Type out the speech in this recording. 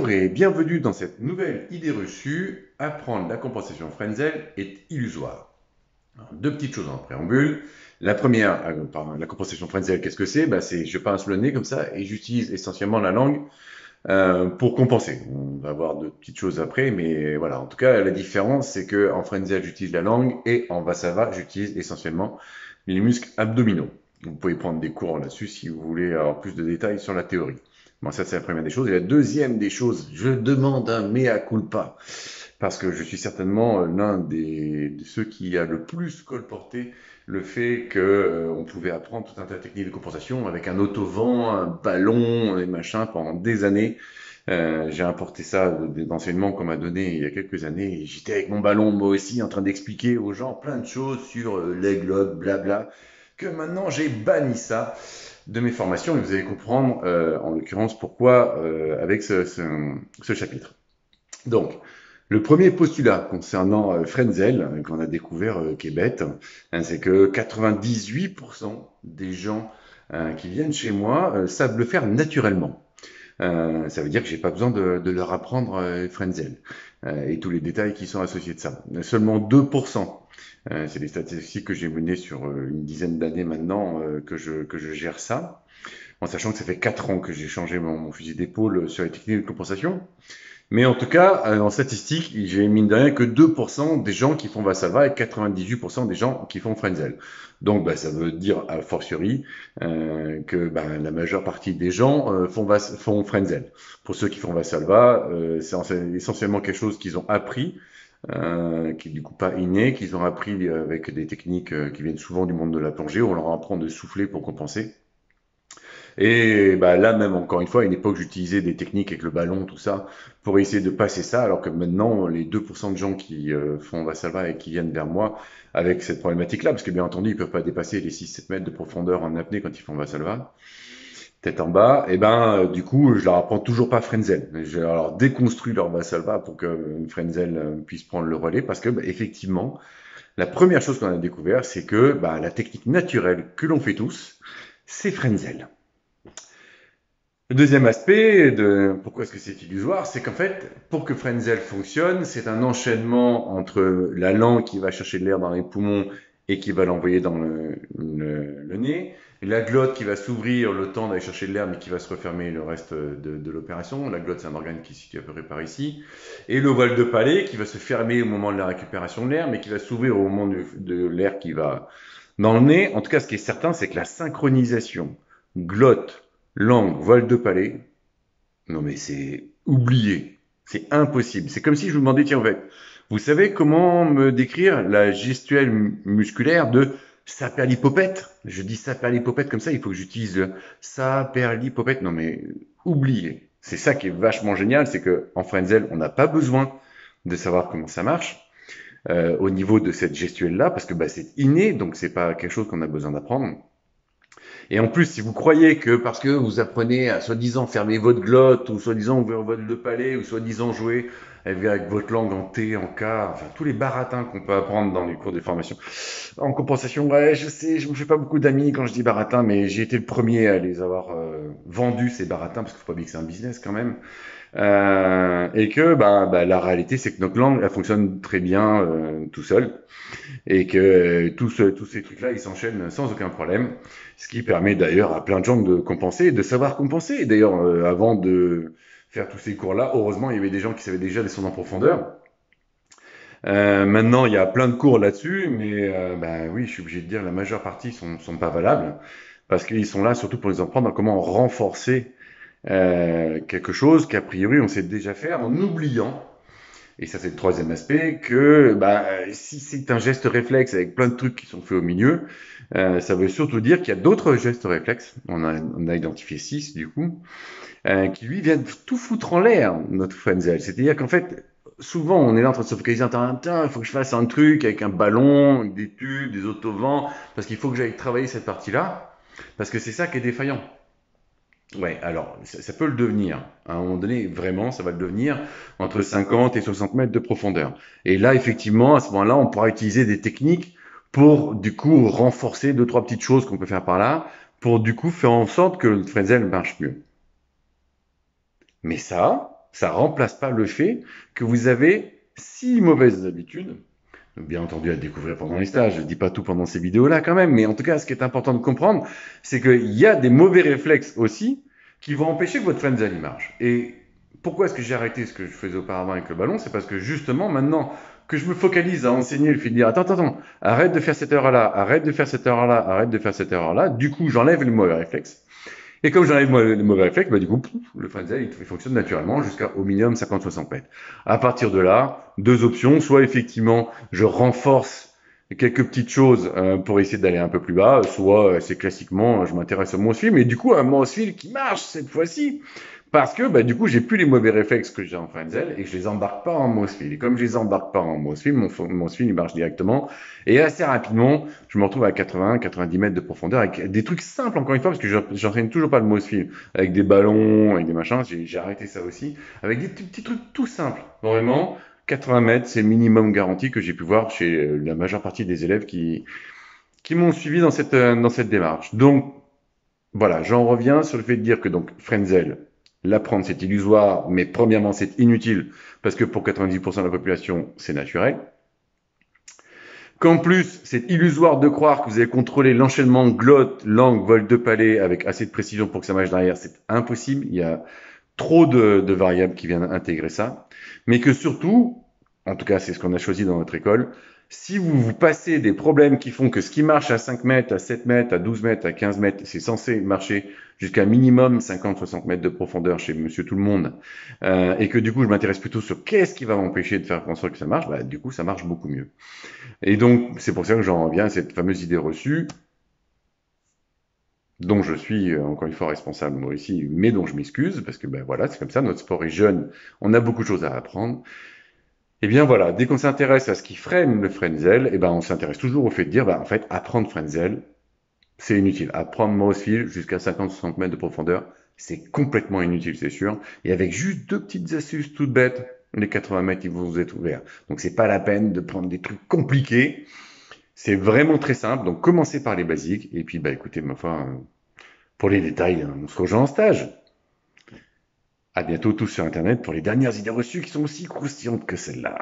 Bonjour et bienvenue dans cette nouvelle idée reçue. Apprendre la compensation Frenzel est illusoire. Alors, deux petites choses en préambule. La première, la compensation Frenzel, qu'est-ce que c'est? C'est je pince le nez comme ça et j'utilise essentiellement la langue pour compenser. On va voir de petites choses après, mais voilà. En tout cas, la différence, c'est que en Frenzel, j'utilise la langue et en Vasava, j'utilise essentiellement les muscles abdominaux. Vous pouvez prendre des cours là-dessus si vous voulez avoir plus de détails sur la théorie. Bon, ça, c'est la première des choses. Et la deuxième des choses, je demande un mea culpa, parce que je suis certainement l'un de ceux qui a le plus colporté le fait que on pouvait apprendre tout un tas de techniques de compensation avec un autovent, un ballon et machin pendant des années. J'ai importé ça d'enseignements qu'on m'a donné il y a quelques années et j'étais avec mon ballon moi aussi en train d'expliquer aux gens plein de choses sur les glottes, blabla, que maintenant j'ai banni ça de mes formations et vous allez comprendre en l'occurrence pourquoi avec ce chapitre. Donc, le premier postulat concernant Frenzel, qu'on a découvert, qui est bête, hein, c'est que 98% des gens qui viennent chez moi savent le faire naturellement. Ça veut dire que j'ai pas besoin de leur apprendre Frenzel et tous les détails qui sont associés de ça. Seulement 2%, c'est des statistiques que j'ai menées sur une dizaine d'années maintenant que je gère ça, en sachant que ça fait 4 ans que j'ai changé mon fusil d'épaule sur les techniques de compensation. Mais en tout cas, en statistique, j'ai mine de rien que 2% des gens qui font Vassalva et 98% des gens qui font Frenzel. Donc, ça veut dire, a fortiori, que la majeure partie des gens font Frenzel. Pour ceux qui font Vassalva, c'est essentiellement quelque chose qu'ils ont appris, qui est du coup pas inné, qu'ils ont appris avec des techniques qui viennent souvent du monde de la plongée, où on leur apprend de souffler pour compenser. Et là même, encore une fois, à une époque, j'utilisais des techniques avec le ballon, tout ça, pour essayer de passer ça, alors que maintenant, les 2% de gens qui font Vassalva et qui viennent vers moi avec cette problématique-là, parce que bien entendu, ils peuvent pas dépasser les 6-7 mètres de profondeur en apnée quand ils font Vassalva, tête en bas, et du coup, je leur apprends toujours pas Frenzel. Je leur déconstruis leur Vassalva pour que Frenzel puisse prendre le relais, parce que effectivement, la première chose qu'on a découvert, c'est que la technique naturelle que l'on fait tous, c'est Frenzel. Le deuxième aspect de pourquoi est-ce que c'est illusoire, c'est qu'en fait, pour que Frenzel fonctionne, c'est un enchaînement entre la langue qui va chercher de l'air dans les poumons et qui va l'envoyer dans le nez, la glotte qui va s'ouvrir le temps d'aller chercher de l'air mais qui va se refermer le reste de l'opération. La glotte, c'est un organe qui se situe à peu près par ici. Et l'ovale de palais qui va se fermer au moment de la récupération de l'air mais qui va s'ouvrir au moment de l'air qui va dans le nez. En tout cas, ce qui est certain, c'est que la synchronisation glotte, langue, voile de palais, non mais c'est oublié, c'est impossible. C'est comme si je vous demandais, tiens, en fait, vous savez comment me décrire la gestuelle musculaire de saperlipopette? Je dis saperlipopette comme ça, il faut que j'utilise saperlipopette. Non mais oubliez. C'est ça qui est vachement génial, c'est que en Frenzel, on n'a pas besoin de savoir comment ça marche au niveau de cette gestuelle-là, parce que c'est inné, donc c'est pas quelque chose qu'on a besoin d'apprendre. Et en plus, si vous croyez que parce que vous apprenez à soi-disant fermer votre glotte, ou soi-disant ouvrir votre le palais, ou soi-disant jouer avec votre langue en T, en K, enfin tous les baratins qu'on peut apprendre dans les cours de formation. En compensation, ouais, je sais, je me fais pas beaucoup d'amis quand je dis baratin, mais j'ai été le premier à les avoir vendus, ces baratins, parce qu'il faut pas oublier que c'est un business quand même. Et que la réalité, c'est que notre langue, elle fonctionne très bien tout seul et que tous ces trucs-là, ils s'enchaînent sans aucun problème, ce qui permet d'ailleurs à plein de gens de compenser, de savoir compenser. D'ailleurs, avant de faire tous ces cours-là, heureusement, il y avait des gens qui savaient déjà descendre en profondeur. Maintenant, il y a plein de cours là-dessus, mais oui, je suis obligé de dire la majeure partie sont pas valables parce qu'ils sont là surtout pour nous apprendre à comment renforcer quelque chose qu'a priori on sait déjà faire en oubliant, et ça c'est le troisième aspect, que si c'est un geste réflexe avec plein de trucs qui sont faits au milieu, ça veut surtout dire qu'il y a d'autres gestes réflexes, on a identifié 6 du coup, qui lui viennent tout foutre en l'air, notre Frenzel. C'est-à-dire qu'en fait, souvent on est là en train de se focaliser en disant, il faut que je fasse un truc avec un ballon, avec des tubes, des autovents, parce qu'il faut que j'aille travailler cette partie-là, parce que c'est ça qui est défaillant. Ouais, alors ça peut le devenir. À un moment donné, vraiment, ça va le devenir entre 50 et 60 mètres de profondeur. Et là, effectivement, à ce moment-là, on pourra utiliser des techniques pour, du coup, renforcer deux, trois petites choses qu'on peut faire par là, pour, du coup, faire en sorte que le Frenzel marche mieux. Mais ça remplace pas le fait que vous avez 6 mauvaises habitudes, bien entendu à découvrir pendant les stages. Je ne dis pas tout pendant ces vidéos-là quand même, mais en tout cas, ce qui est important de comprendre, c'est qu'il y a des mauvais réflexes aussi qui vont empêcher que votre frenzel il marche. Et pourquoi est-ce que j'ai arrêté ce que je faisais auparavant avec le ballon? C'est parce que justement, maintenant que je me focalise à enseigner le fait de dire attends, arrête de faire cette erreur-là, arrête de faire cette erreur-là, arrête de faire cette erreur-là, du coup, j'enlève les mauvais réflexes. Et comme j'enlève les mauvais réflexes, bah, du coup, le frenzel, il fonctionne naturellement jusqu'à au minimum 50-60 mètres. À partir de là, deux options. Soit effectivement, je renforce quelques petites choses pour essayer d'aller un peu plus bas, soit c'est classiquement, je m'intéresse au mouse feel, mais du coup, un mouse feel qui marche cette fois-ci. Parce que bah, du coup, j'ai plus les mauvais réflexes que j'ai en frenzel et que je les embarque pas en mouse feel. Et comme je les embarque pas en mouse feel, mon mouse feel il marche directement. Et assez rapidement, je me retrouve à 80-90 mètres de profondeur avec des trucs simples, encore une fois, parce que j'entraîne toujours pas le mouse feel. Avec des ballons, avec des machins, j'ai arrêté ça aussi. Avec des petits trucs tout simples. Vraiment, 80 mètres, c'est le minimum garanti que j'ai pu voir chez la majeure partie des élèves qui m'ont suivi dans cette démarche. Donc, voilà, j'en reviens sur le fait de dire que donc frenzel, l'apprendre c'est illusoire, mais premièrement c'est inutile parce que pour 90% de la population c'est naturel. Qu'en plus c'est illusoire de croire que vous allez contrôler l'enchaînement glotte, langue, vol de palais avec assez de précision pour que ça marche derrière, c'est impossible. Il y a trop de variables qui viennent intégrer ça, mais que surtout, en tout cas c'est ce qu'on a choisi dans notre école, si vous vous passez des problèmes qui font que ce qui marche à 5 mètres, à 7 mètres, à 12 mètres, à 15 mètres, c'est censé marcher jusqu'à minimum 50-60 mètres de profondeur chez monsieur tout le monde, et que du coup je m'intéresse plutôt sur qu'est-ce qui va m'empêcher de faire en sorte que ça marche, bah, du coup ça marche beaucoup mieux. Et donc c'est pour ça que j'en reviens à cette fameuse idée reçue, dont je suis encore une fois responsable moi aussi, mais dont je m'excuse, parce que ben voilà, c'est comme ça, notre sport est jeune, on a beaucoup de choses à apprendre. Et bien voilà, dès qu'on s'intéresse à ce qui freine le frenzel, et ben on s'intéresse toujours au fait de dire, ben, en fait, apprendre frenzel, c'est inutile. Apprendre mouse feel jusqu'à 50-60 mètres de profondeur, c'est complètement inutile, c'est sûr. Et avec juste deux petites astuces toutes bêtes, les 80 mètres, ils vont vous être ouverts. Donc c'est pas la peine de prendre des trucs compliqués. C'est vraiment très simple. Donc commencez par les basiques. Et puis bah écoutez, ma foi, pour les détails, on se rejoint en stage. À bientôt tous sur Internet pour les dernières idées reçues qui sont aussi croustillantes que celles-là.